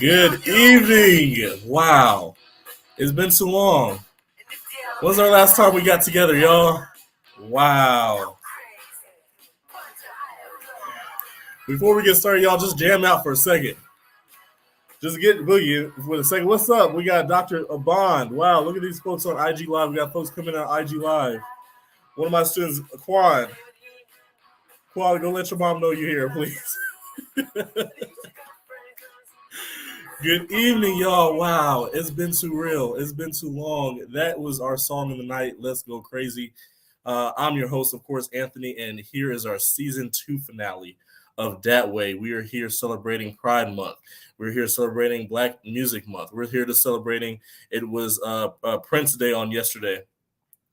Good evening. Wow. It's been too long. When's our last time we got together, y'all? Wow. Before we get started, y'all just jam out for a second. Just get boogie for a second. What's up? We got Dr. Bond. Wow, look at these folks on IG Live. We got folks coming on IG Live. One of my students, Quan. Quan, go let your mom know you're here, please. Good evening, y'all. Wow, it's been too real. It's been too long. That was our song of the night. Let's go crazy. I'm your host, of course, Anthony, and here is our season 2 finale of Dat Way. We are here celebrating Pride Month. We're here celebrating Black Music Month. We're here to celebrating. It was Prince Day on yesterday.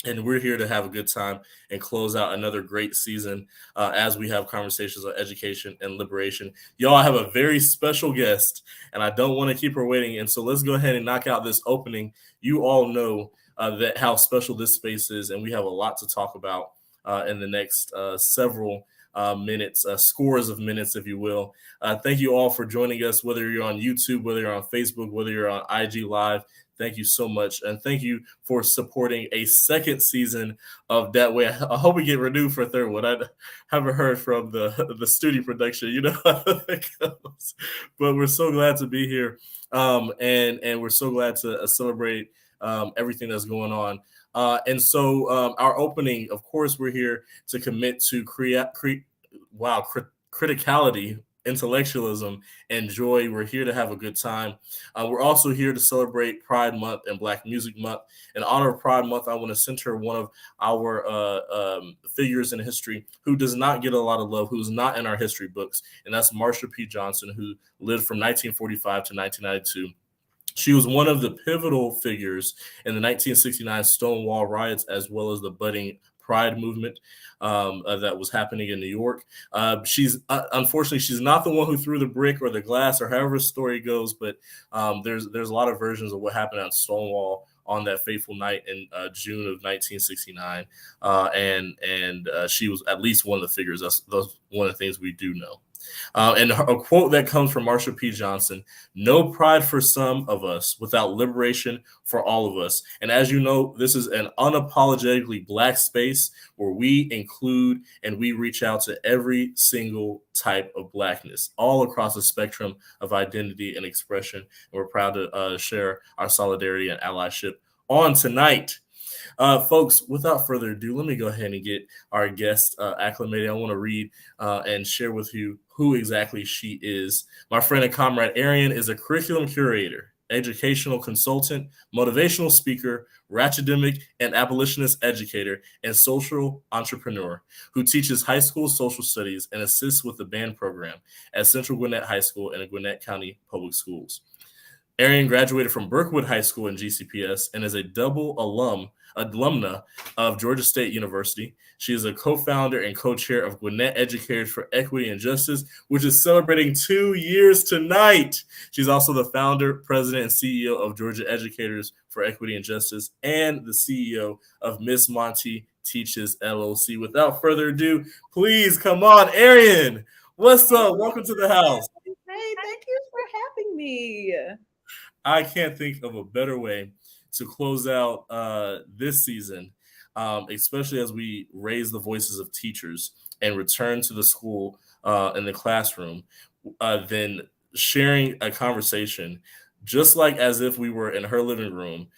And we're here to have a good time and close out another great season as we have conversations on education and liberation. Y'all, I have a very special guest, and I don't want to keep her waiting. And so let's go ahead and knock out this opening. You all know that how special this space is, and we have a lot to talk about in the next several minutes, scores of minutes, if you will. Thank you all for joining us, whether you're on YouTube, whether you're on Facebook, whether you're on IG Live. Thank you so much. And thank you for supporting a second season of Dat Way. I hope we get renewed for a third one. I haven't heard from the studio production, you know how that goes. But we're so glad to be here. And we're so glad to celebrate everything that's going on. And so our opening, of course, we're here to commit to criticality intellectualism and joy. We're here to have a good time. We're also here to celebrate Pride Month and Black Music Month. In honor of Pride Month, I want to center one of our figures in history who does not get a lot of love, who's not in our history books, and that's Marsha P. Johnson, who lived from 1945 to 1992. She was one of the pivotal figures in the 1969 Stonewall riots, as well as the budding Pride movement that was happening in New York. She's unfortunately, she's not the one who threw the brick or the glass, or however the story goes, but there's a lot of versions of what happened at Stonewall on that fateful night in June of 1969, and she was at least one of the figures. That's one of the things we do know. And a quote that comes from Marsha P. Johnson: "No pride for some of us without liberation for all of us." And as you know, this is an unapologetically Black space where we include and we reach out to every single type of Blackness all across the spectrum of identity and expression. And we're proud to share our solidarity and allyship on tonight. Folks, without further ado, let me go ahead and get our guest acclimated. I want to read and share with you who exactly she is. My friend and comrade Arian is a curriculum curator, educational consultant, motivational speaker, ratchetemic and abolitionist educator, and social entrepreneur who teaches high school social studies and assists with the band program at Central Gwinnett High School and Gwinnett County Public Schools. Arian graduated from Berkwood High School in GCPS and is a double alumna of Georgia State University. She is a co-founder and co-chair of Gwinnett Educators for Equity and Justice, which is celebrating 2 years tonight. She's also the founder, president, and CEO of Georgia Educators for Equity and Justice and the CEO of Miss Monty Teaches LLC. Without further ado, please come on, Arian. What's up? Welcome to the house. Hey, thank you for having me. I can't think of a better way to close out this season, especially as we raise the voices of teachers and return to the school in the classroom, than sharing a conversation, just like as if we were in her living room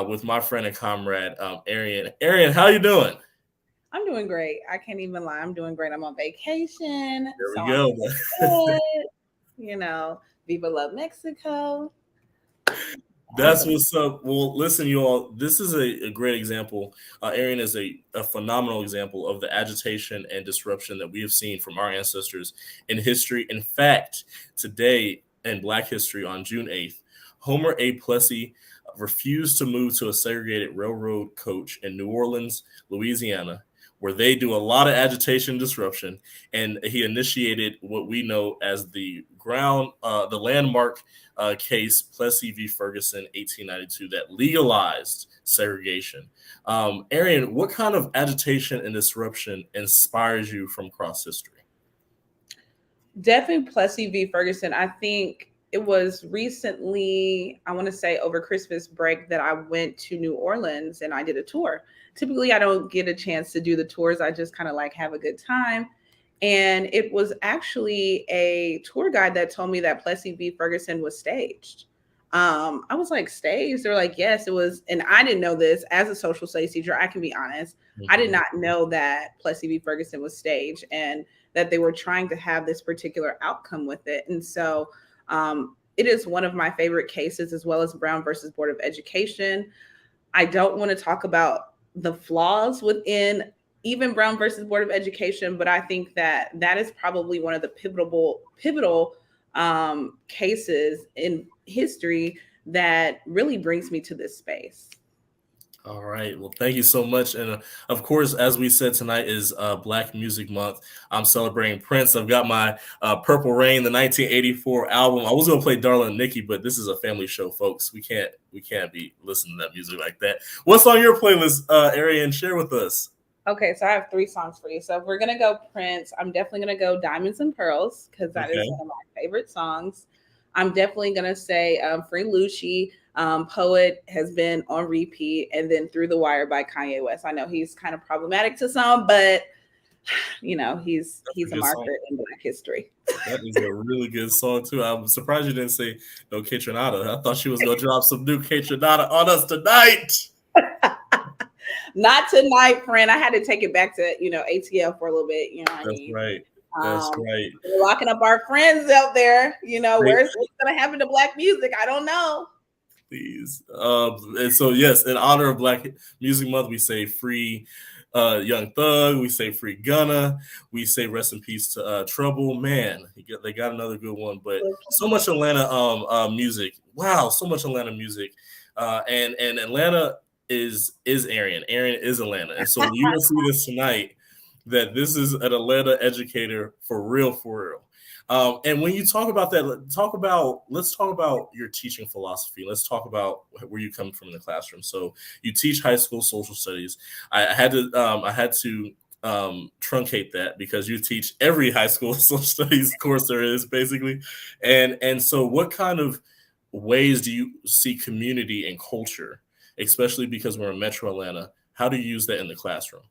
with my friend and comrade, Arian. Arian, how you doing? I'm doing great. I can't even lie. I'm doing great. I'm on vacation. There we go. You know, Viva La Mexico. That's what's up. Well, listen, you all, this is a great example. Arian is a phenomenal example of the agitation and disruption that we have seen from our ancestors in history. In fact, today in Black history on June 8th, Homer A. Plessy refused to move to a segregated railroad coach in New Orleans, Louisiana, where they do a lot of agitation and disruption. And he initiated what we know as the landmark case, Plessy v. Ferguson, 1892, that legalized segregation. Arian, what kind of agitation and disruption inspires you from cross history? Definitely Plessy v. Ferguson. I think it was recently, I want to say over Christmas break, that I went to New Orleans and I did a tour. Typically, I don't get a chance to do the tours. I just kind of like have a good time. And it was actually a tour guide that told me that Plessy v. Ferguson was staged. I was like, staged? They're like, yes, it was. And I didn't know this as a social studies teacher. I can be honest. I did not know that Plessy v. Ferguson was staged and that they were trying to have this particular outcome with it. And so it is one of my favorite cases, as well as Brown versus Board of Education. I don't want to talk about the flaws within even Brown versus Board of Education, but I think that that is probably one of the pivotal cases in history that really brings me to this space. All right. Well, thank you so much. And of course, as we said, tonight is Black Music Month. I'm celebrating Prince. I've got my Purple Rain, the 1984 album. I was going to play Darling Nikki, but this is a family show, folks. We can't be listening to that music like that. What's on your playlist, Arian? Share with us. Okay, so I have 3 songs for you. So if we're going to go Prince, I'm definitely going to go Diamonds and Pearls, because that is one of my favorite songs. I'm definitely going to say Free Lucci. Poet has been on repeat, and then Through the Wire by Kanye West. I know he's kind of problematic to some, but you know, he's a marker in Black history. That is a really good song too. I'm surprised you didn't say no Kaytranada. I thought she was gonna drop some new Kaytranada on us tonight. Not tonight, friend. I had to take it back to, ATL for a little bit. You know what I mean? Right. That's right. We're locking up our friends out there. Great. What's going to happen to Black music? I don't know. Please. And so, yes, in honor of Black Music Month, we say free Young Thug. We say free Gunna. We say rest in peace to Trouble. Man, they got another good one. But so much Atlanta music. Wow, so much Atlanta music. And Atlanta is Arian. Arian is Atlanta. And so you will see this tonight that this is an Atlanta educator for real, for real. And when you talk about that, let's talk about your teaching philosophy. Let's talk about where you come from in the classroom. So you teach high school social studies. I had to truncate that because you teach every high school social studies course there is, basically. And so what kind of ways do you see community and culture, especially because we're in Metro Atlanta? How do you use that in the classroom?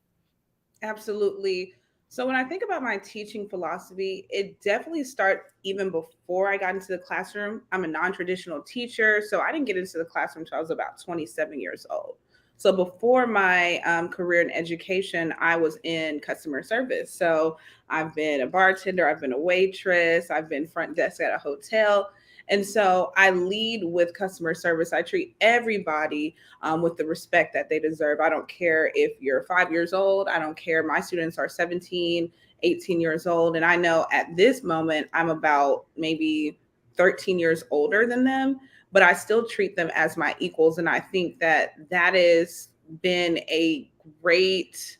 Absolutely. So when I think about my teaching philosophy, it definitely starts even before I got into the classroom. I'm a non-traditional teacher, so I didn't get into the classroom until I was about 27 years old. So before my career in education, I was in customer service. So I've been a bartender, I've been a waitress, I've been front desk at a hotel. And so I lead with customer service. I treat everybody with the respect that they deserve. I don't care if you're 5 years old. I don't care. My students are 17, 18 years old. And I know at this moment, I'm about maybe 13 years older than them, but I still treat them as my equals. And I think that has been a great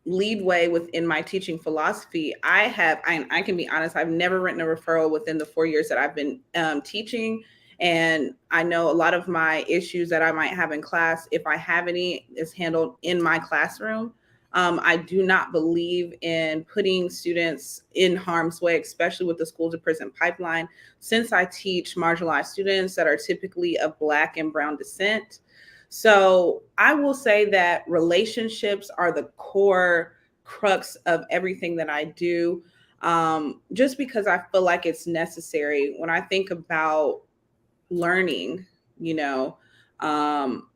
leadway within my teaching philosophy. I can be honest, I've never written a referral within the 4 years that I've been teaching. And I know a lot of my issues that I might have in class, if I have any, is handled in my classroom. I do not believe in putting students in harm's way, especially with the school to prison pipeline. Since I teach marginalized students that are typically of Black and brown descent, so I will say that relationships are the core crux of everything that I do, just because I feel like it's necessary. When I think about learning, you know, um,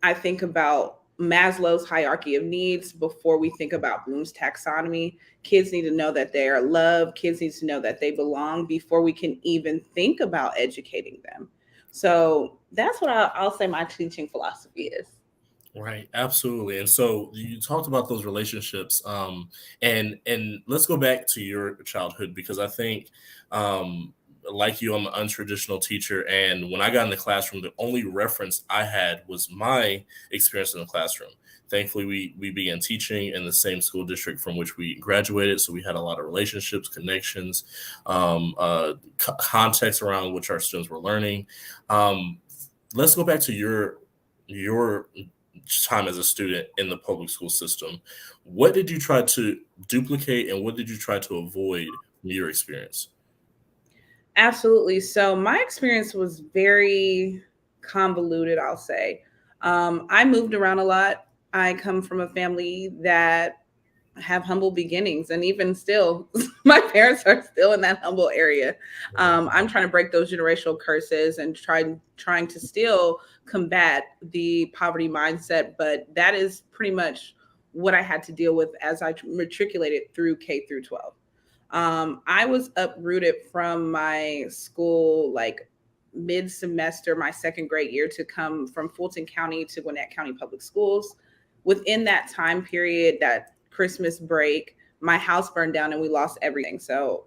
I think about Maslow's hierarchy of needs before we think about Bloom's taxonomy. Kids need to know that they are loved. Kids need to know that they belong before we can even think about educating them. So that's what I'll say my teaching philosophy is. Right, absolutely. And so you talked about those relationships, and let's go back to your childhood because I think, like you, I'm an untraditional teacher, and when I got in the classroom, the only reference I had was my experience in the classroom. Thankfully, we began teaching in the same school district from which we graduated, so we had a lot of relationships, connections, context around which our students were learning. Let's go back to your time as a student in the public school system. What did you try to duplicate and what did you try to avoid from your experience? Absolutely. So my experience was very convoluted, I'll say. I moved around a lot. I come from a family that have humble beginnings, and even still, my parents are still in that humble area. I'm trying to break those generational curses and trying to still combat the poverty mindset, but that is pretty much what I had to deal with as I matriculated through K through 12. I was uprooted from my school like mid semester, my second grade year, to come from Fulton County to Gwinnett County Public Schools. Within that time period, that Christmas break, my house burned down and we lost everything. So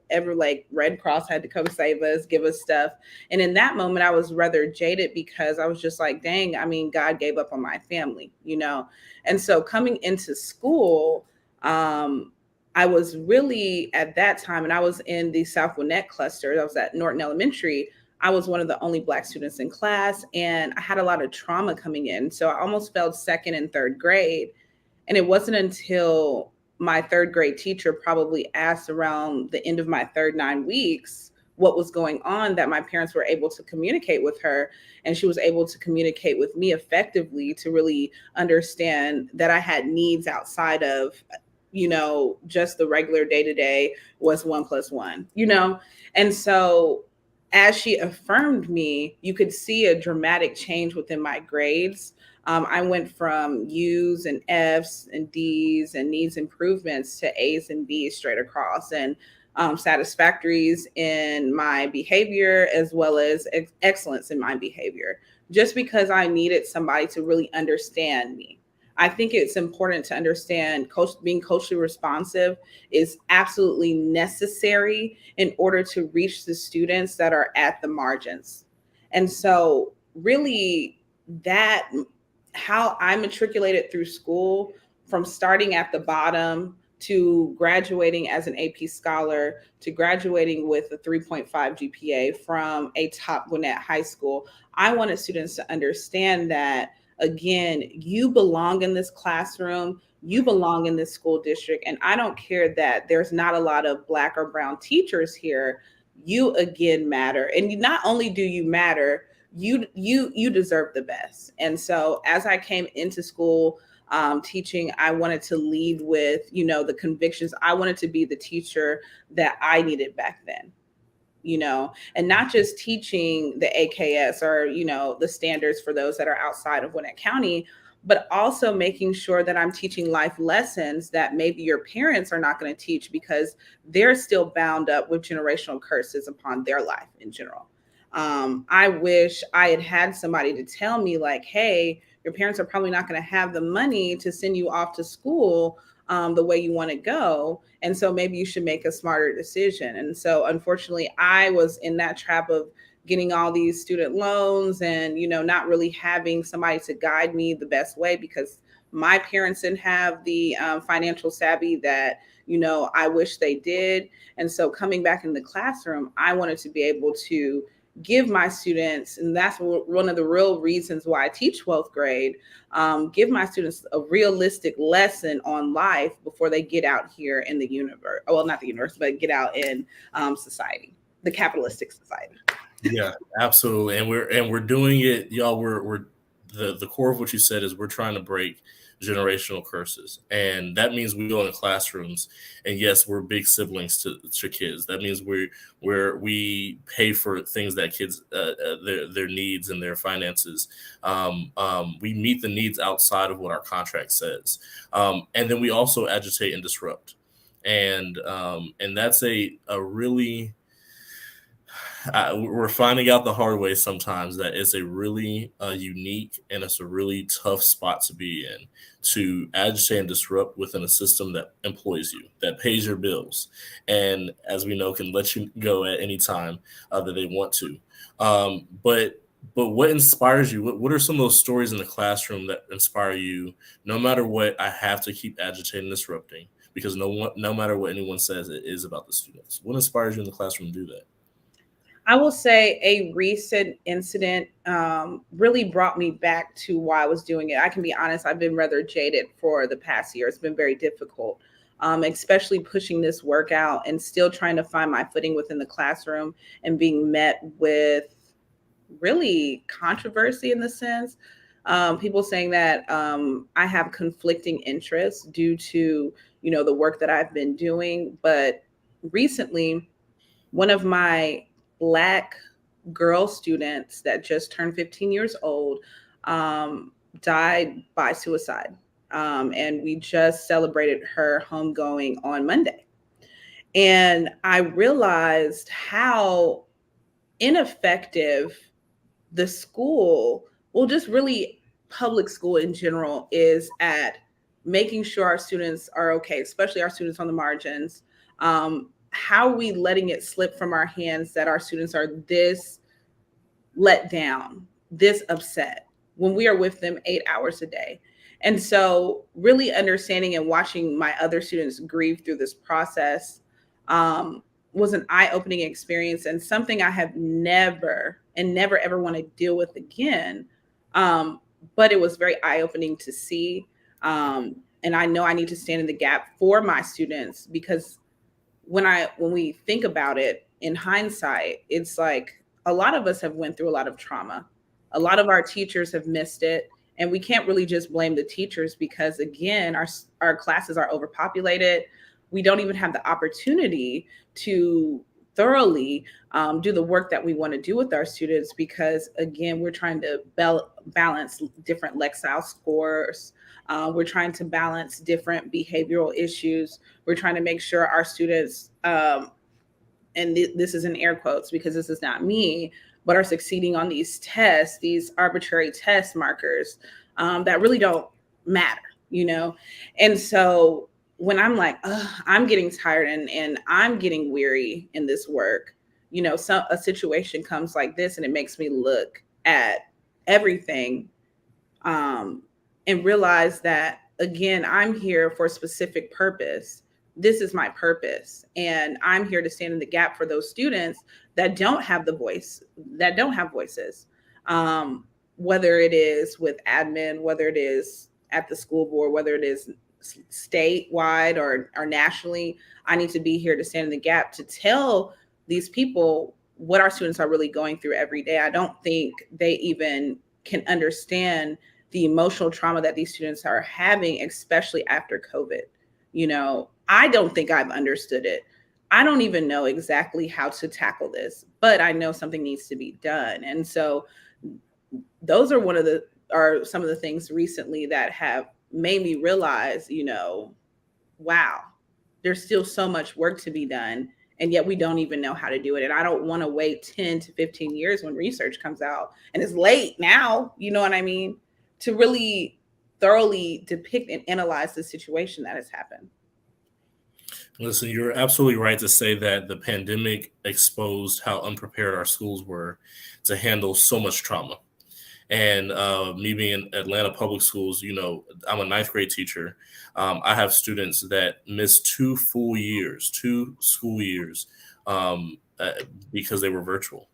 Red Cross had to come save us, give us stuff. And in that moment, I was rather jaded because I was just like, dang, I mean, God gave up on my family, you know? And so coming into school, I was really at that time, and I was in the South Gwinnett cluster. I was at Norton Elementary. I was one of the only Black students in class, and I had a lot of trauma coming in. So I almost failed second and third grade. And it wasn't until my third grade teacher probably asked around the end of my third 9 weeks what was going on that my parents were able to communicate with her. And she was able to communicate with me effectively to really understand that I had needs outside of, just the regular day to day was 1+1. And so as she affirmed me, you could see a dramatic change within my grades. I went from U's and F's and D's and needs improvements to A's and B's straight across, and satisfactories in my behavior as well as excellence in my behavior, just because I needed somebody to really understand me. I think it's important to understand being culturally responsive is absolutely necessary in order to reach the students that are at the margins. And so, really, that how I matriculated through school, from starting at the bottom to graduating as an AP scholar to graduating with a 3.5 GPA from a top Gwinnett high school. I wanted students to understand that, again, you belong in this classroom, you belong in this school district, and I don't care that there's not a lot of Black or brown teachers here. You again matter, and not only do you matter, you deserve the best. And so as I came into school, teaching, I wanted to lead with, the convictions. I wanted to be the teacher that I needed back then, and not just teaching the AKS or, the standards for those that are outside of Gwinnett County, but also making sure that I'm teaching life lessons that maybe your parents are not going to teach because they're still bound up with generational curses upon their life in general. I wish I had somebody to tell me, like, hey, your parents are probably not going to have the money to send you off to school the way you want to go. And so maybe you should make a smarter decision. And so unfortunately, I was in that trap of getting all these student loans and, not really having somebody to guide me the best way, because my parents didn't have the financial savvy that, I wish they did. And so coming back in the classroom, I wanted to be able to give my students, and that's one of the real reasons why I teach 12th grade, give my students a realistic lesson on life before they get out here in the universe. Well, not the universe, but get out in society, the capitalistic society. Yeah, absolutely. And we're doing it, y'all. We're the core of what you said is we're trying to break generational curses, and that means we go in classrooms, and yes, we're big siblings to kids. That means we pay for things that kids their needs and their finances. We meet the needs outside of what our contract says, and then we also agitate and disrupt, and that's a really we're finding out the hard way sometimes that it's a really unique and it's a really tough spot to be in, to agitate and disrupt within a system that employs you, that pays your bills, and as we know, can let you go at any time that they want to. But what inspires you? What are some of those stories in the classroom that inspire you? No matter what, I have to keep agitating, disrupting, because no matter what anyone says, it is about the students. What inspires you in the classroom to do that? I will say a recent incident really brought me back to why I was doing it. I can be honest, I've been rather jaded for the past year. It's been very difficult, especially pushing this work out and still trying to find my footing within the classroom and being met with really controversy in the sense. People saying that I have conflicting interests due to, the work that I've been doing. But recently, one of my Black girl students that just turned 15 years old died by suicide. And we just celebrated her homegoing on Monday. And I realized how ineffective the school, well, just really public school in general, is at making sure our students are okay, especially our students on the margins. How are we letting it slip from our hands that our students are this let down, this upset when we are with them 8 hours a day? And so really understanding and watching my other students grieve through this process was an eye-opening experience, and something I have never ever want to deal with again. But it was very eye-opening to see. And I know I need to stand in the gap for my students, because when we think about it in hindsight, it's like a lot of us have went through a lot of trauma. A lot of our teachers have missed it. And we can't really just blame the teachers, because again, our classes are overpopulated. We don't even have the opportunity to thoroughly do the work that we want to do with our students, because again, we're trying to balance different Lexile scores. We're trying to balance different behavioral issues. We're trying to make sure our students, and this is in air quotes because this is not me, but are succeeding on these tests, these arbitrary test markers that really don't matter, you know? And so when I'm like, I'm getting tired and I'm getting weary in this work, you know, a situation comes like this and it makes me look at everything and realize that, again, I'm here for a specific purpose. This is my purpose. And I'm here to stand in the gap for those students that don't have the voice, that don't have voices. Whether it is with admin, whether it is at the school board, whether it is statewide or nationally, I need to be here to stand in the gap to tell these people what our students are really going through every day. I don't think they even can understand the emotional trauma that these students are having, especially after COVID. You know, I don't think I've understood it. I don't even know exactly how to tackle this, but I know something needs to be done. And so those are some of the things recently that have made me realize, you know, wow, there's still so much work to be done. And yet we don't even know how to do it. And I don't want to wait 10 to 15 years when research comes out and it's late now, you know what I mean, to really thoroughly depict and analyze the situation that has happened. Listen, you're absolutely right to say that the pandemic exposed how unprepared our schools were to handle so much trauma. And me being in Atlanta public schools, you know, I'm a ninth grade teacher. I have students that missed 2 school years, because they were virtual.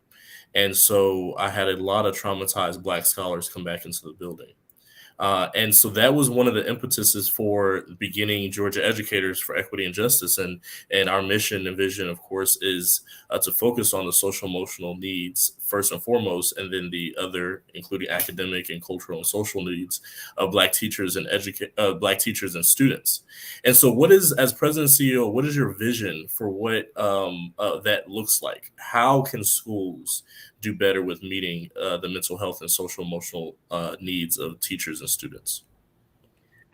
And so I had a lot of traumatized Black scholars come back into the building. And so that was one of the impetuses for beginning Georgia Educators for Equity and Justice. And our mission and vision, of course, is to focus on the social emotional needs first and foremost, and then the other, including academic and cultural and social needs of Black teachers and Black teachers and students. And so as President and CEO, what is your vision for what that looks like? How can schools do better with meeting the mental health and social emotional needs of teachers and students?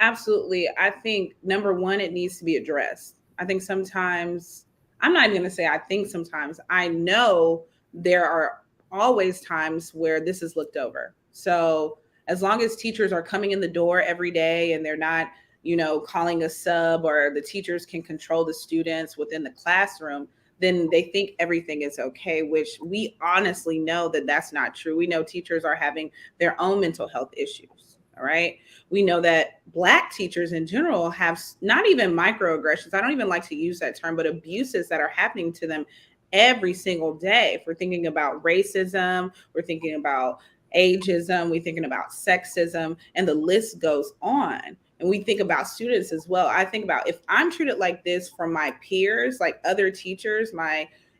Absolutely. I think number one, it needs to be addressed. I think sometimes, I'm not even going to say I think sometimes, I know there are always times where this is looked over. So as long as teachers are coming in the door every day and they're not, you know, calling a sub, or the teachers can control the students within the classroom, then they think everything is okay, which we honestly know that that's not true. We know teachers are having their own mental health issues. All right. We know that Black teachers in general have not even microaggressions. I don't even like to use that term, but abuses that are happening to them every single day. If we're thinking about racism, we're thinking about ageism, we're thinking about sexism, and the list goes on. And we think about students as well. I think about, if I'm treated like this from my peers, like other teachers,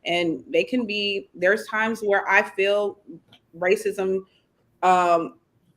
and they can be, there's times where I feel racism,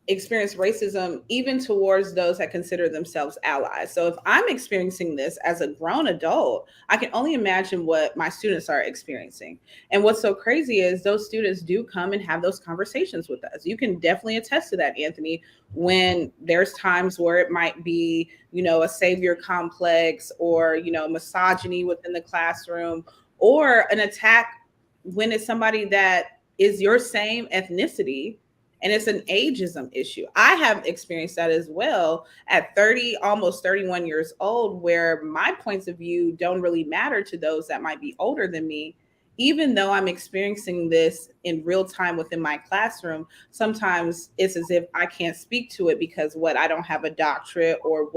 experience racism even towards those that consider themselves allies. So if I'm experiencing this as a grown adult, I can only imagine what my students are experiencing. And what's so crazy is those students do come and have those conversations with us. You can definitely attest to that, Anthony, when there's times where it might be, you know, a savior complex, or, you know, misogyny within the classroom, or an attack when it's somebody that is your same ethnicity. And it's an ageism issue. I have experienced that as well at 30, almost 31 years old, where my points of view don't really matter to those that might be older than me. Even though I'm experiencing this in real time within my classroom, sometimes it's as if I can't speak to it because I don't have a doctorate, or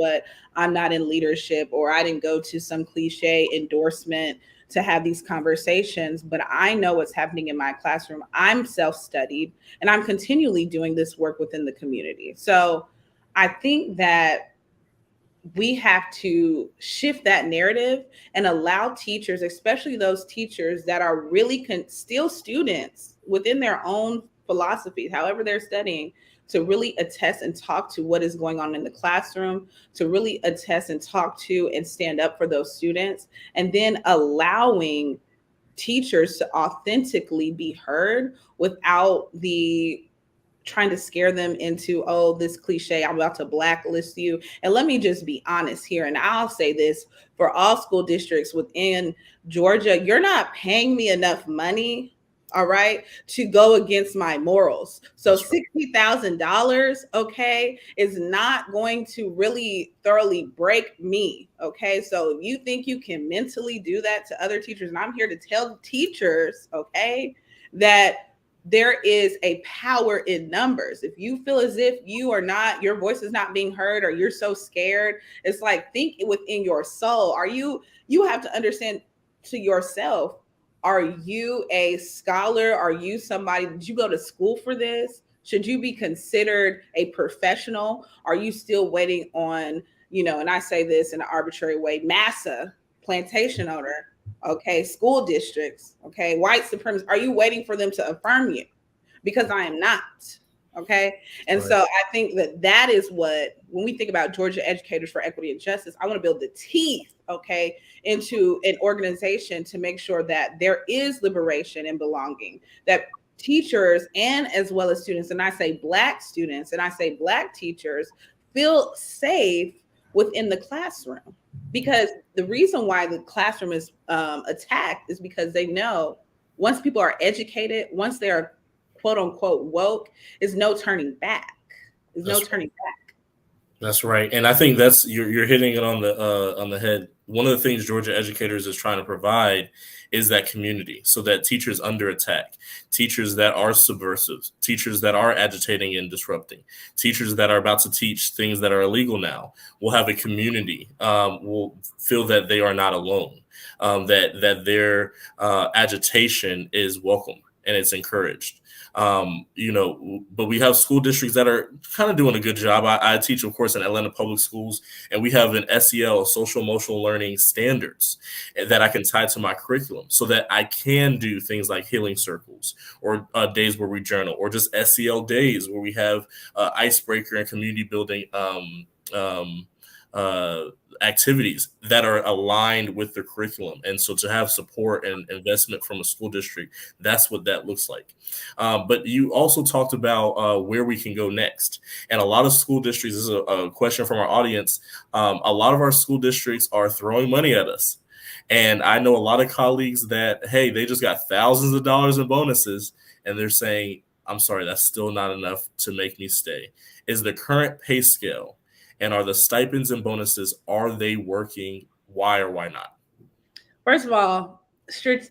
I'm not in leadership, or I didn't go to some cliche endorsement to have these conversations, but I know what's happening in my classroom. I'm self-studied and I'm continually doing this work within the community. So I think that we have to shift that narrative and allow teachers, especially those teachers that are really still students within their own philosophies, however they're studying, to really attest and talk to what is going on in the classroom, to really attest and talk to and stand up for those students, and then allowing teachers to authentically be heard without the trying to scare them into, oh, this cliche, I'm about to blacklist you. And let me just be honest here, and I'll say this for all school districts within Georgia, you're not paying me enough money, all right, to go against my morals. So $60,000, okay, is not going to really thoroughly break me, okay? So if you think you can mentally do that to other teachers, and I'm here to tell teachers, okay, that there is a power in numbers. If you feel as if your voice is not being heard, or you're so scared, it's like, think within your soul. You have to understand to yourself, are you a scholar? Are you somebody, did you go to school for this? Should you be considered a professional? Are you still waiting on, and I say this in an arbitrary way, massa, plantation owner, okay, school districts, okay, white supremacists, are you waiting for them to affirm you? Because I am not, okay? And so I think that is what, when we think about Georgia Educators for Equity and Justice, I want to build the teeth, okay, into an organization to make sure that there is liberation and belonging, that teachers and as well as students, and I say Black students and I say Black teachers, feel safe within the classroom. Because the reason why the classroom is attacked is because they know once people are educated, once they're quote unquote woke, is no turning back. There's no turning back. That's right. And I think that's you're hitting it on the head. One of the things Georgia Educators is trying to provide is that community, so that teachers under attack, teachers that are subversive, teachers that are agitating and disrupting, teachers that are about to teach things that are illegal now will have a community, will feel that they are not alone, that their agitation is welcome and it's encouraged. But we have school districts that are kind of doing a good job. I teach, of course, in Atlanta Public Schools, and we have an SEL, social emotional learning standards, that I can tie to my curriculum so that I can do things like healing circles or days where we journal, or just SEL days where we have icebreaker and community building activities that are aligned with the curriculum. And so to have support and investment from a school district, that's what that looks like. But you also talked about where we can go next. And a lot of school districts, this is a question from our audience, a lot of our school districts are throwing money at us. And I know a lot of colleagues that, hey, they just got thousands of dollars in bonuses, and they're saying, I'm sorry, that's still not enough to make me stay. Is the current pay scale, and are the stipends and bonuses, are they working? Why or why not? First of all,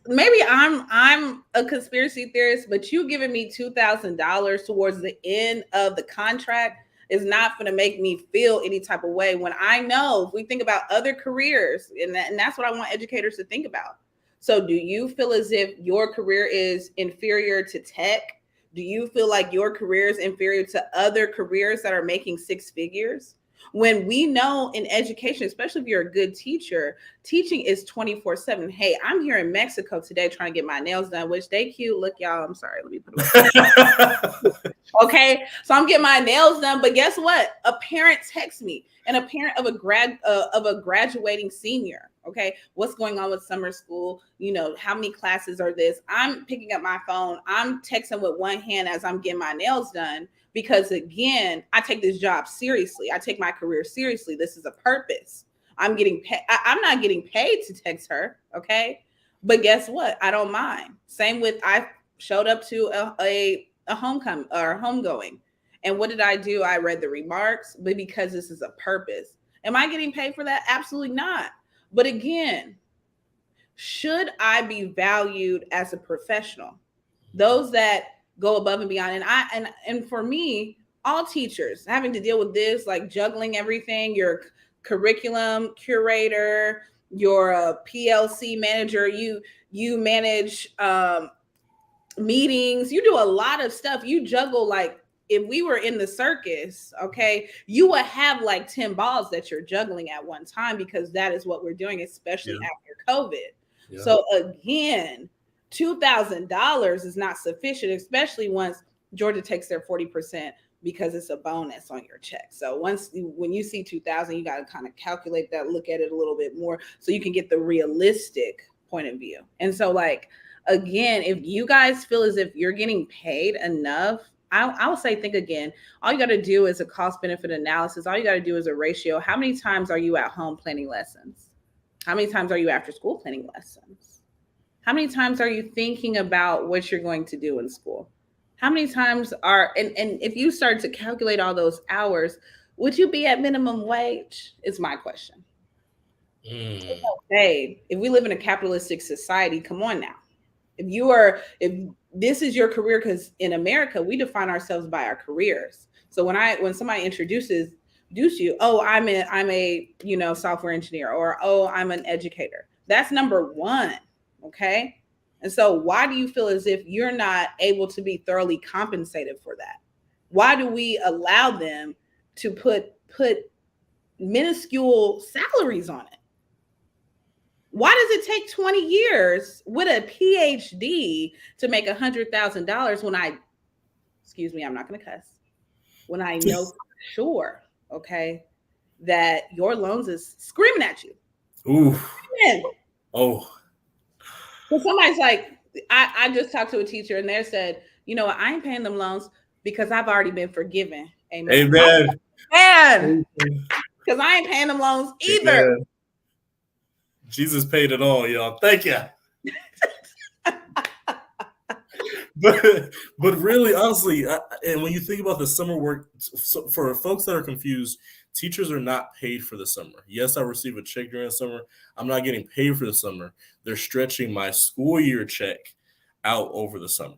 maybe I'm a conspiracy theorist, but you giving me $2,000 towards the end of the contract is not going to make me feel any type of way, when I know, if we think about other careers, and that's what I want educators to think about. So do you feel as if your career is inferior to tech? Do you feel like your career is inferior to other careers that are making six figures? When we know in education, especially if you're a good teacher, teaching is 24/7. Hey, I'm here in Mexico today trying to get my nails done, which they cute. Look, y'all, I'm sorry. Let me put it okay. So I'm getting my nails done. But guess what? A parent texts me, and a parent of a graduating senior. Okay. What's going on with summer school? How many classes are this? I'm picking up my phone. I'm texting with one hand as I'm getting my nails done. Because again, I take this job seriously. I take my career seriously. This is a purpose. I'm not getting paid to text her. Okay. But guess what? I don't mind. Same with, I showed up to a homecoming or homegoing. And what did I do? I read the remarks, but because this is a purpose. Am I getting paid for that? Absolutely not. But again, should I be valued as a professional? Those that go above and beyond. And for me, all teachers having to deal with this, like juggling everything, your curriculum curator, your PLC manager, you manage meetings, you do a lot of stuff. You juggle, like if we were in the circus, okay, you would have like 10 balls that you're juggling at one time, because that is what we're doing, especially after COVID. Yeah. So again, $2,000 is not sufficient, especially once Georgia takes their 40%, because it's a bonus on your check. So when you see 2,000, you got to kind of calculate that, look at it a little bit more, so you can get the realistic point of view. And so, like, again, if you guys feel as if you're getting paid enough, I would say think again. All you got to do is a cost benefit analysis. All you got to do is a ratio. How many times are you at home planning lessons? How many times are you after school planning lessons? How many times are you thinking about what you're going to do in school? How many times and if you start to calculate all those hours, would you be at minimum wage? Is my question. Okay, if we live in a capitalistic society, come on now. If this is your career, because in America we define ourselves by our careers. So when somebody introduces you, oh, I'm a software engineer, or oh, I'm an educator. That's number one. Okay. And so why do you feel as if you're not able to be thoroughly compensated for that? Why do we allow them to put minuscule salaries on it? Why does it take 20 years with a PhD to make $100,000 when I'm not going to cuss, when I know for sure, okay, that your loans is screaming at you. Ooh. Oh. So somebody's like, I just talked to a teacher and they said, you know what, I ain't paying them loans because I've already been forgiven. Amen. Amen. Because I ain't paying them loans either. Amen. Jesus paid it all, y'all. Thank you. but really, honestly, and when you think about the summer work, for folks that are confused, teachers are not paid for the summer. Yes, I receive a check during the summer. I'm not getting paid for the summer. They're stretching my school year check out over the summer.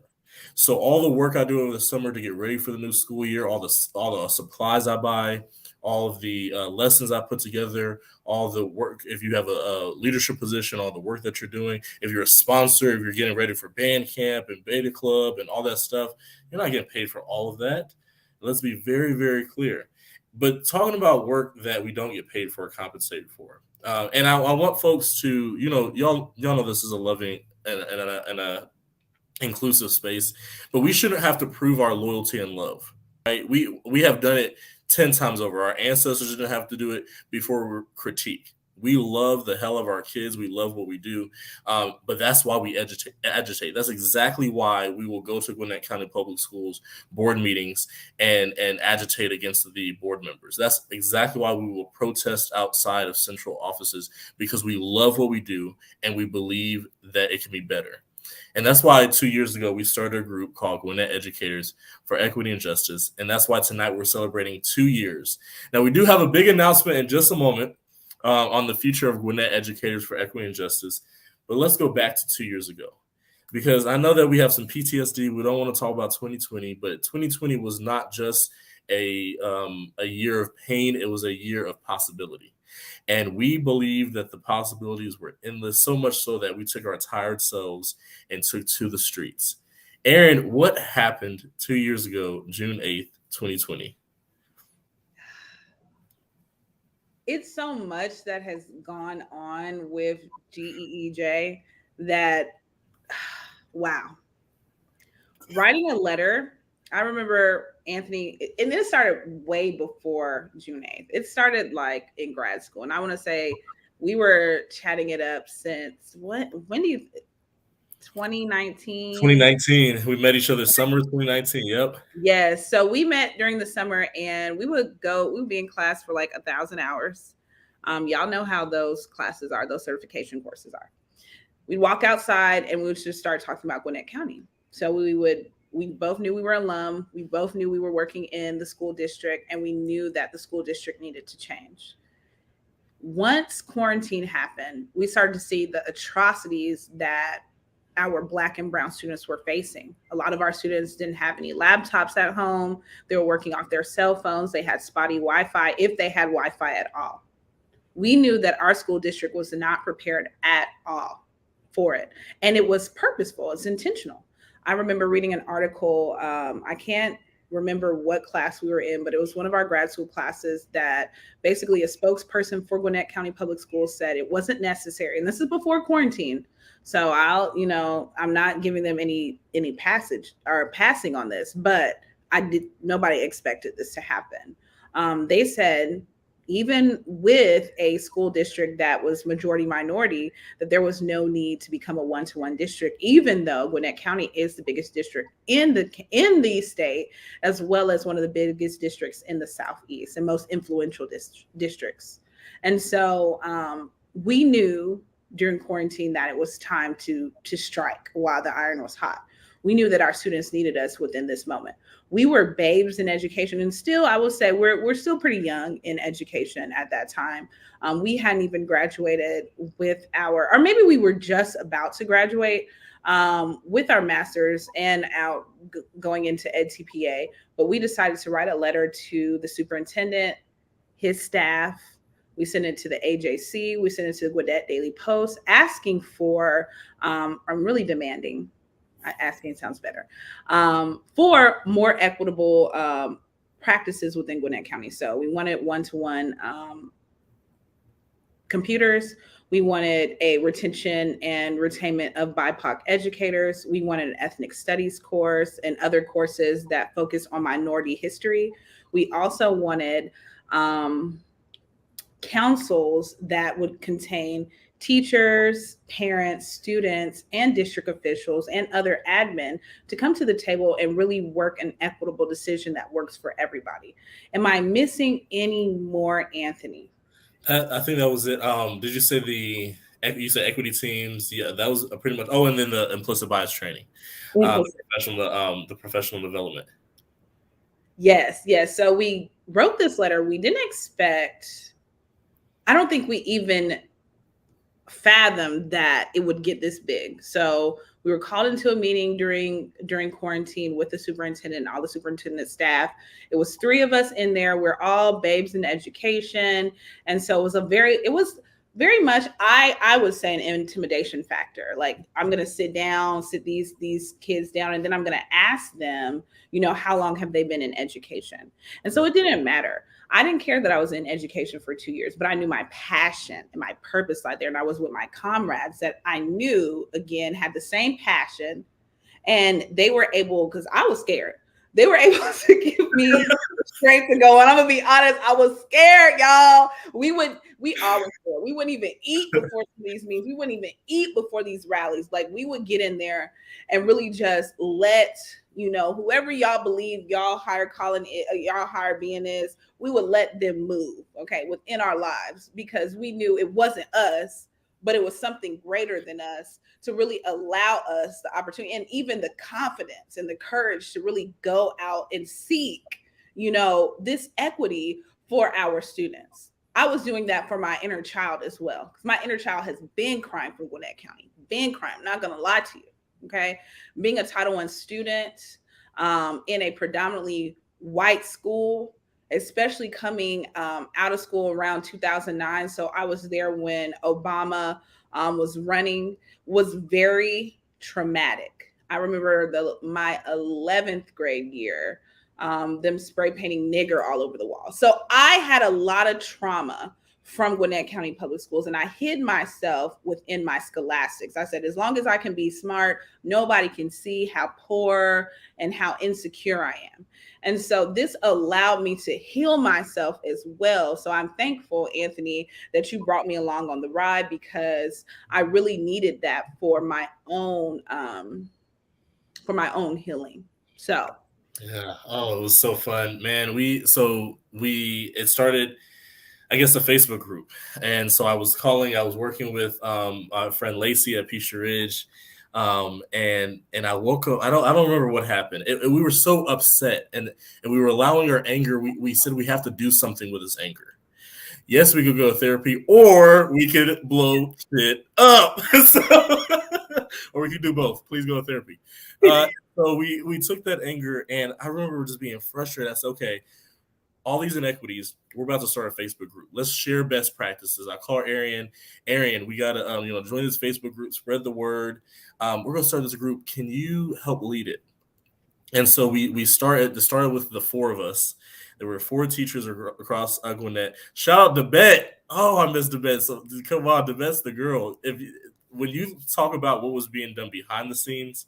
So all the work I do over the summer to get ready for the new school year, all the supplies I buy, all of the lessons I put together, all the work, if you have a leadership position, all the work that you're doing, if you're a sponsor, if you're getting ready for band camp and beta club and all that stuff, you're not getting paid for all of that. Let's be very, very clear. But talking about work that we don't get paid for or compensated for. And I want folks to, y'all know this is a loving and a inclusive space, but we shouldn't have to prove our loyalty and love, right? We have done it 10 times over. Our ancestors didn't have to do it before we critique. We love the hell of our kids. We love what we do. But that's why we agitate. That's exactly why we will go to Gwinnett County Public Schools board meetings and agitate against the board members. That's exactly why we will protest outside of central offices, because we love what we do and we believe that it can be better. And that's why 2 years ago, we started a group called Gwinnett Educators for Equity and Justice. And that's why tonight we're celebrating 2 years. Now, we do have a big announcement in just a moment on the future of Gwinnett Educators for Equity and Justice. But let's go back to 2 years ago, because I know that we have some PTSD. We don't want to talk about 2020, but 2020 was not just a year of pain. It was a year of possibility. And we believe that the possibilities were endless, so much so that we took our tired selves and took to the streets. Erin, what happened 2 years ago, June 8th, 2020? It's so much that has gone on with GEEJ that, wow. Writing a letter, I remember Anthony, and it started way before June 8th. It started like in grad school. And I want to say we were chatting it up since 2019? 2019. We met each other summer 2019. Yep. Yes. So we met during the summer and we would be in class for like 1,000 hours. Y'all know how those classes are, those certification courses are. We'd walk outside and we would just start talking about Gwinnett County. So we both knew we were alum. We both knew we were working in the school district, and we knew that the school district needed to change. Once quarantine happened, we started to see the atrocities that our Black and brown students were facing. A lot of our students didn't have any laptops at home. They were working off their cell phones. They had spotty Wi-Fi, if they had Wi-Fi at all. We knew that our school district was not prepared at all for it. And it was purposeful. It's intentional. I remember reading an article. I can't remember what class we were in, but it was one of our grad school classes that basically a spokesperson for Gwinnett County Public Schools said it wasn't necessary. And this is before quarantine. So I'm not giving them any passage or passing on this, but nobody expected this to happen. They said, even with a school district that was majority minority, that there was no need to become a one-to-one district, even though Gwinnett County is the biggest district in the state, as well as one of the biggest districts in the Southeast and most influential districts. And so we knew during quarantine that it was time to strike while the iron was hot. We knew that our students needed us within this moment. We were babes in education, and still, I will say, we're still pretty young in education at that time. We hadn't even graduated with or maybe we were just about to graduate with our masters and out going into EdTPA. But we decided to write a letter to the superintendent, his staff. We sent it to the AJC. We sent it to the Gwinnett Daily Post, asking for, I'm really demanding, asking sounds better, for more equitable practices within Gwinnett County. So we wanted one-to-one computers. We wanted a retention and retainment of BIPOC educators. We wanted an ethnic studies course and other courses that focus on minority history. We also wanted councils that would contain teachers, parents, students, and district officials and other admin to come to the table and really work an equitable decision that works for everybody. Am I missing any more, Anthony? I think that was it. Did you say you said equity teams? Yeah, that was pretty much. Oh, and then the implicit bias training, the professional development. Yes. So we wrote this letter. We didn't expect. I don't think we even fathomed that it would get this big. So we were called into a meeting during quarantine with the superintendent and all the superintendent staff. It was 3 of us in there. We're all babes in education. And so it was very much, I would say, an intimidation factor. Like, I'm going to sit these kids down, and then I'm going to ask them, how long have they been in education? And so it didn't matter. I didn't care that I was in education for 2 years, but I knew my passion and my purpose right there. And I was with my comrades that I knew, again, had the same passion. And they were able, because I was scared, they were able to give me strength to go. And I'm going to be honest, I was scared, y'all. We all were scared. We wouldn't even eat before these meetings. We wouldn't even eat before these rallies. Like, we would get in there and really just let, whoever y'all believe y'all hire being is, we would let them move, okay, within our lives, because we knew it wasn't us, but it was something greater than us to really allow us the opportunity and even the confidence and the courage to really go out and seek, this equity for our students. I was doing that for my inner child as well, because my inner child has been crying from Gwinnett County, not going to lie to you. Okay. Being a Title I student in a predominantly white school, especially coming out of school around 2009. So I was there when Obama was running, was very traumatic. I remember my 11th grade year, them spray painting nigger all over the wall. So I had a lot of trauma from Gwinnett County Public Schools, and I hid myself within my scholastics. I said, as long as I can be smart, nobody can see how poor and how insecure I am. And so this allowed me to heal myself as well. So I'm thankful, Anthony, that you brought me along on the ride, because I really needed that for my own healing. So yeah, it was so fun, man. It started, I guess, a Facebook group. And so I was working with our friend Lacey at Peachtree Ridge. And I woke up, I don't remember what happened. We were so upset, and we were allowing our anger. We said we have to do something with this anger. Yes, we could go to therapy, or we could blow shit up. Or we could do both. Please go to therapy. So we took that anger, and I remember just being frustrated. I said, okay, all these inequities, we're about to start a Facebook group. Let's share best practices. I call Arian, we got to join this Facebook group, spread the word. We're going to start this group. Can you help lead it? And so we started with the 4 of us. There were 4 teachers across Gwinnett. Shout out to Bet. Oh, I missed the Bet. So come on, the Bet's the girl. When you talk about what was being done behind the scenes,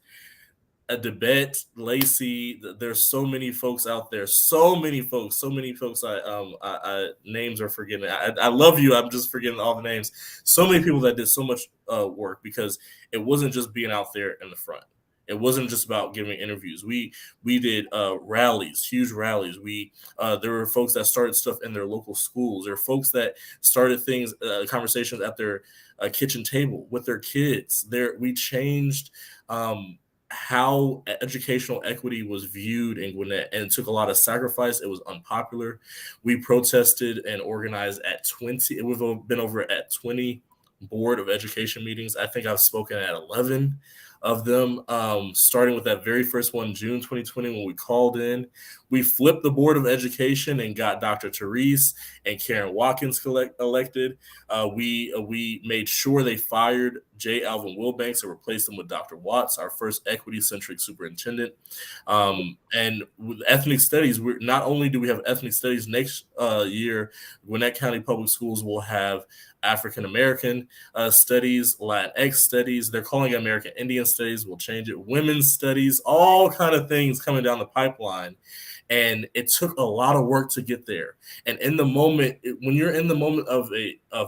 a Debette, Lacey. There's so many folks out there. So many folks. I names are forgetting. I love you. I'm just forgetting all the names. So many people that did so much work, because it wasn't just being out there in the front. It wasn't just about giving interviews. We did rallies, huge rallies. There were folks that started stuff in their local schools. There were folks that started things, conversations at their kitchen table with their kids. We changed how educational equity was viewed in Gwinnett, and it took a lot of sacrifice. It was unpopular. We protested and organized at 20. We've been over at 20 Board of Education meetings. I think I've spoken at 11 of them, starting with that very first one, June 2020, when we called in. We flipped the Board of Education and got Dr. Therese and Karen Watkins elected. We made sure they fired J. Alvin Wilbanks and replaced him with Dr. Watts, our first equity-centric superintendent. And with ethnic studies, not only do we have ethnic studies next year, Gwinnett County Public Schools will have African American studies, Latinx studies. They're calling it American Indian studies. We'll change it. Women's studies, all kind of things coming down the pipeline. And it took a lot of work to get there. And in the moment, when you're in the moment of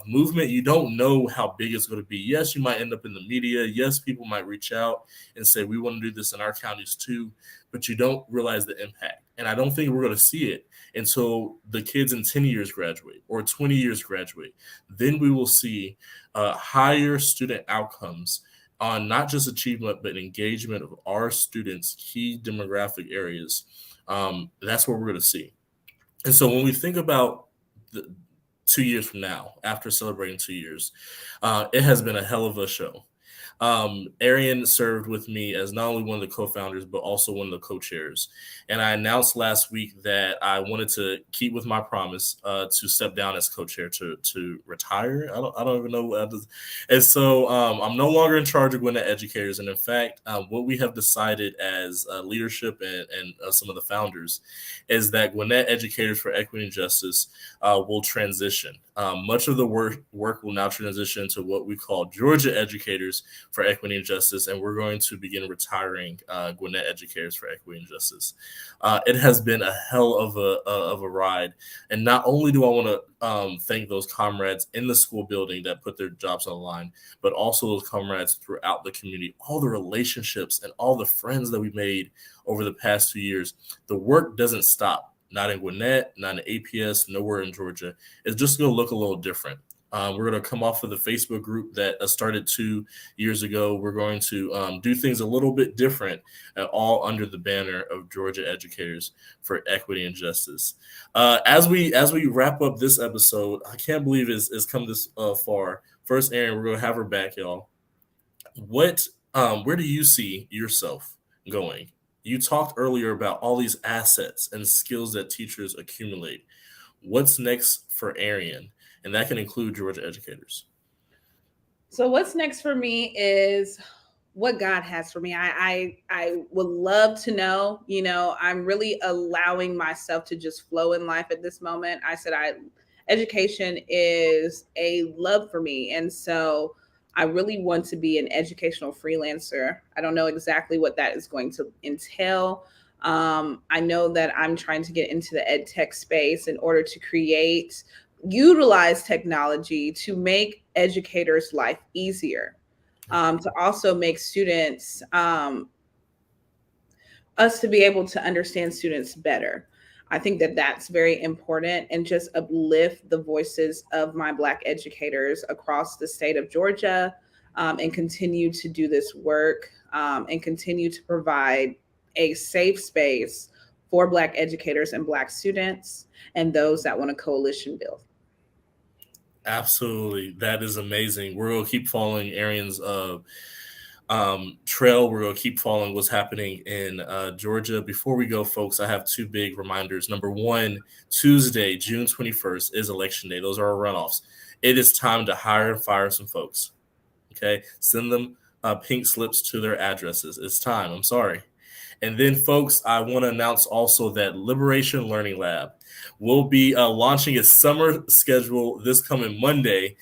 movement, you don't know how big it's going to be. Yes, you might end up in the media. Yes, people might reach out and say, we want to do this in our counties too, but you don't realize the impact. And I don't think we're going to see it until the kids in 10 years graduate or 20 years graduate. Then we will see higher student outcomes on not just achievement, but engagement of our students' key demographic areas. That's what we're going to see. And so when we think about 2 years from now, after celebrating 2 years, it has been a hell of a show. Arian served with me as not only one of the co-founders, but also one of the co-chairs. And I announced last week that I wanted to keep with my promise to step down as co-chair, to retire. I don't even know what that is. And so I'm no longer in charge of Gwinnett Educators. And in fact, what we have decided as leadership and some of the founders is that Gwinnett Educators for Equity and Justice will transition. Much of the work will now transition to what we call Georgia Educators for Equity and Justice, and we're going to begin retiring Gwinnett Educators for Equity and Justice. It has been a hell of a ride, and not only do I want to thank those comrades in the school building that put their jobs on the line, but also those comrades throughout the community, all the relationships and all the friends that we made over the past 2 years. The work doesn't stop. Not in Gwinnett, not in APS, nowhere in Georgia. It's just going to look a little different. We're going to come off of the Facebook group that started 2 years ago. We're going to do things a little bit different, all under the banner of Georgia Educators for Equity and Justice. As we wrap up this episode, I can't believe it's come this far. First, Arian, we're going to have her back, y'all. Where do you see yourself going? You talked earlier about all these assets and skills that teachers accumulate. What's next for Arian? And that can include Georgia Educators. So what's next for me is what God has for me. I would love to know, I'm really allowing myself to just flow in life at this moment. I said, education is a love for me. And so I really want to be an educational freelancer. I don't know exactly what that is going to entail. I know that I'm trying to get into the ed tech space in order to utilize technology to make educators' life easier, to also make students, us to be able to understand students better. I think that that's very important, and just uplift the voices of my Black educators across the state of Georgia, and continue to do this work, and continue to provide a safe space for Black educators and Black students and those that want to coalition build. Absolutely. That is amazing. We're going to keep following Arian's trail. We're going to keep following what's happening in Georgia. Before we go, folks, I have two big reminders. Number one, Tuesday, June 21st is Election Day. Those are our runoffs. It is time to hire and fire some folks. Okay? Send them pink slips to their addresses. It's time. I'm sorry. And then, folks, I want to announce also that Liberation Learning Lab will be launching its summer schedule this coming Monday.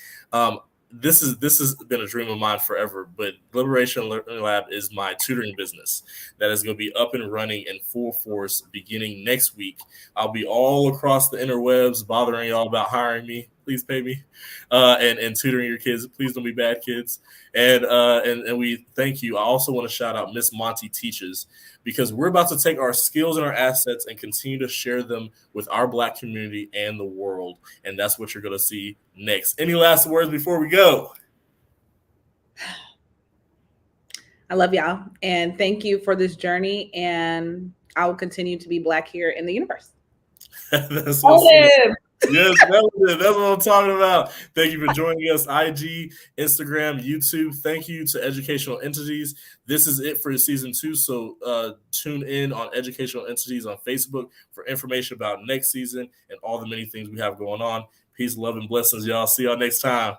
this has been a dream of mine forever, but Liberation Learning Lab is my tutoring business that is going to be up and running in full force beginning next week. I'll be all across the interwebs bothering y'all about hiring me. Please pay me, and tutoring your kids. Please don't be bad kids. And we thank you. I also want to shout out Miss Monty Teaches, because we're about to take our skills and our assets and continue to share them with our Black community and the world. And that's what you're going to see next. Any last words before we go? I love y'all. And thank you for this journey. And I will continue to be Black here in the universe. That's what yes, that's what I'm talking about. Thank you for joining us. IG, Instagram, YouTube. Thank you to Educational Entities. This is it for season 2. So tune in on Educational Entities on Facebook for information about next season and all the many things we have going on. Peace, love, and blessings, y'all. See y'all next time.